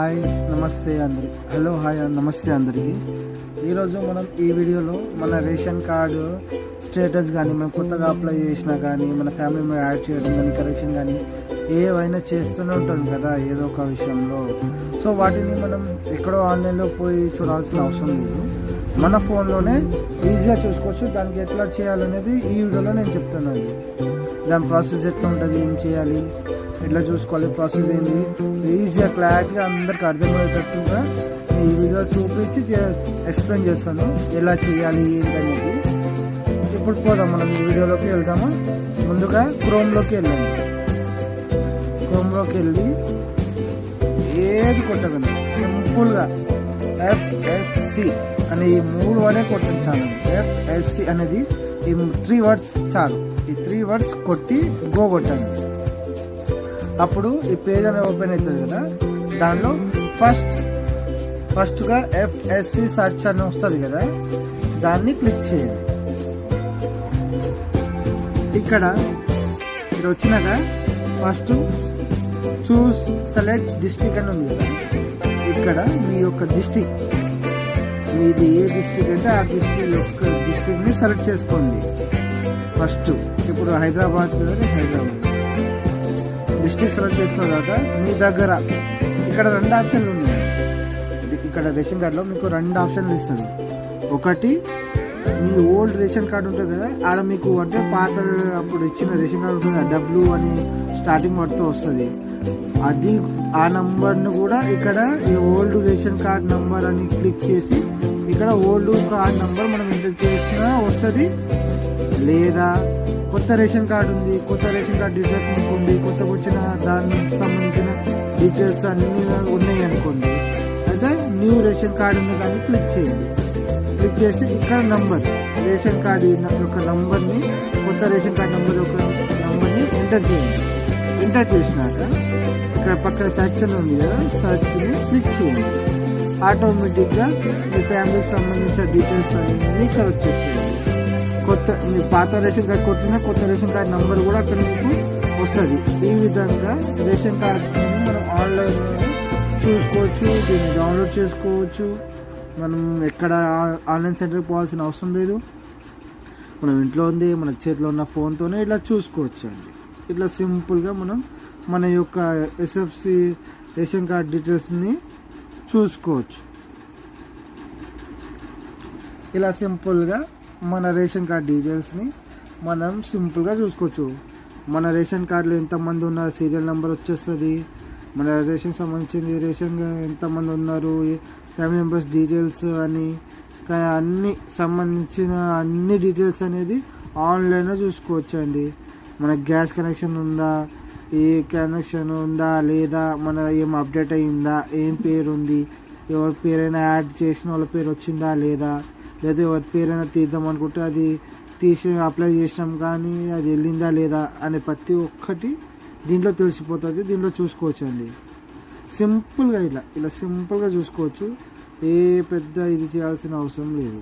Hi నమస్తే అందరి hello hi నమస్తే అందరికీ. ఈరోజు మనం ఈ వీడియోలో మన రేషన్ కార్డు స్టేటస్ కానీ మనం కొత్తగా అప్లై చేసినా కానీ మన ఫ్యామిలీ మెంబర్ యాడ్ చేయడం కానీ కరెక్షన్ కానీ ఏవైనా చేస్తూనే ఉంటాం కదా ఏదో ఒక విషయంలో. సో వాటిని మనం ఎక్కడో ఆన్లైన్లో పోయి చూడాల్సిన అవసరం లేదు, మన ఫోన్లోనే ఈజీగా చూసుకోవచ్చు. దానికి ఎట్లా చేయాలనేది ఈ వీడియోలో నేను చెప్తున్నాను. దాని ప్రాసెస్ ఎట్లా ఉంటుంది, ఏం చేయాలి, ఎట్లా చూసుకోవాలి, ప్రాసెస్ ఏంటి, ఈజీగా క్లారిటీగా అందరికి అర్థమయ్యేటట్టుగా ఈ వీడియో చూపించి ఎక్స్ప్లెయిన్ చేస్తాను ఎలా చేయాలి ఏంటనేది. ఇప్పుడు పోదాం, మనం ఈ వీడియోలోకి వెళ్దాము. ముందుగా క్రోమ్లోకి వెళ్ళండి. క్రోమ్లోకి వెళ్ళి ఏది కొట్టగలను సింపుల్గా FSC అనే ఈ 3 వర్డే కొట్టండి చాలు. FSC అనేది ఈ 3 వర్డ్స్ చాలు. ఈ 3 వర్డ్స్ కొట్టి గో కొట్టండి. అప్పుడు ఈ పేజ్ అనేది ఓపెన్ అవుతుంది కదా, దానిలో ఫస్ట్గా FSC సర్చ్ అని వస్తుంది కదా, దాన్ని క్లిక్ చేయండి. ఇక్కడ మీరు వచ్చినాక ఫస్ట్ చూస్ సెలెక్ట్ డిస్ట్రిక్ట్ అని ఉంది కదా, ఇక్కడ మీ యొక్క డిస్ట్రిక్ట్, మీది ఏ డిస్ట్రిక్ట్ అయితే ఆ డిస్ట్రిక్ట్ని సెలెక్ట్ చేసుకోండి. ఫస్ట్ ఇప్పుడు హైదరాబాద్ డిస్ట్రిక్ట్ సెలెక్ట్ చేసుకున్న తర్వాత మీ దగ్గర ఇక్కడ 2 ఆప్షన్లు ఉన్నాయి. ఇక్కడ రేషన్ కార్డులో మీకు 2 ఆప్షన్లు ఇస్తుంది. ఒకటి మీ ఓల్డ్ రేషన్ కార్డు ఉంటుంది కదా, ఆడ మీకు అంటే పాత అప్పుడు ఇచ్చిన రేషన్ కార్డు ఉంటుంది, W అని స్టార్టింగ్ వర్డ్తో వస్తుంది. అది ఆ నంబర్ను కూడా ఇక్కడ ఈ ఓల్డ్ రేషన్ కార్డ్ నంబర్ అని క్లిక్ చేసి ఇక్కడ ఓల్డ్ కార్డ్ నంబర్ మనం ఎంటర్ చేసినా వస్తుంది. లేదా కొత్త రేషన్ కార్డు ఉంది, కొత్త రేషన్ కార్డు డీటెయిల్స్ మీకు ఉంది, కొత్తగా వచ్చిన దానికి సంబంధించిన డీటెయిల్స్ అన్నీ ఉన్నాయి అనుకోండి, అయితే న్యూ రేషన్ కార్డు ఉన్న దాన్ని క్లిక్ చేయండి. క్లిక్ చేసి ఇక్కడ నంబర్ రేషన్ కార్డు యొక్క నంబర్ని, కొత్త రేషన్ కార్డు నంబర్ యొక్క నంబర్ని ఎంటర్ చేయండి. ఎంటర్ చేసినాక ఇక్కడ పక్కన సెర్చ్ ఉంది కదా, సెర్చ్ని క్లిక్ చేయండి. ఆటోమేటిక్గా మీ ఫ్యామిలీకి సంబంధించిన డీటెయిల్స్ అన్నీ ఇక్కడ వచ్చేస్తాయి. కొత్త మీ పాత రేషన్ కార్డు కొట్టిన కొత్త రేషన్ కార్డు నంబర్ కూడా అక్కడ మీకు వస్తుంది. ఈ విధంగా రేషన్ కార్డుని మనం ఆన్లైన్లో చూసుకోవచ్చు, దీన్ని డౌన్లోడ్ చేసుకోవచ్చు. మనం ఎక్కడ ఆన్లైన్ సెంటర్కి పోవాల్సిన అవసరం లేదు, మనం ఇంట్లో ఉంది మన చేతిలో ఉన్న ఫోన్తోనే ఇట్లా చూసుకోవచ్చు అండి. ఇట్లా సింపుల్గా మనం మన యొక్క SFC రేషన్ కార్డ్ డీటెయిల్స్ని చూసుకోవచ్చు. ఇలా సింపుల్గా మన రేషన్ కార్డ్ డీటెయిల్స్ని మనం సింపుల్గా చూసుకోవచ్చు. మన రేషన్ కార్డులో ఎంతమంది ఉన్నారు సీరియల్ నెంబర్ వచ్చేస్తుంది, మన రేషన్ సంబంధించింది రేషన్ ఎంతమంది ఉన్నారు, ఫ్యామిలీ మెంబర్స్ డీటెయిల్స్ అని అన్ని సంబంధించిన అన్ని డీటెయిల్స్ అనేది ఆన్లైన్లో చూసుకోవచ్చు అండి. మన గ్యాస్ కనెక్షన్ ఉందా, ఏ కనెక్షన్ ఉందా లేదా, మన ఏం అప్డేట్ అయ్యిందా, ఏం పేరు ఉంది, ఎవరి పేరైనా యాడ్ చేసిన వాళ్ళ పేరు వచ్చిందా లేదా ఎవరి పేరైనా తీద్దాం అనుకుంటే అది తీసి అప్లై చేసినాం కానీ అది వెళ్ళిందా లేదా అనే ప్రతి ఒక్కటి దీంట్లో తెలిసిపోతుంది, దీంట్లో చూసుకోవచ్చు అండి. సింపుల్గా ఇలా సింపుల్గా చూసుకోవచ్చు, ఏ పెద్ద ఇది చేయాల్సిన అవసరం లేదు.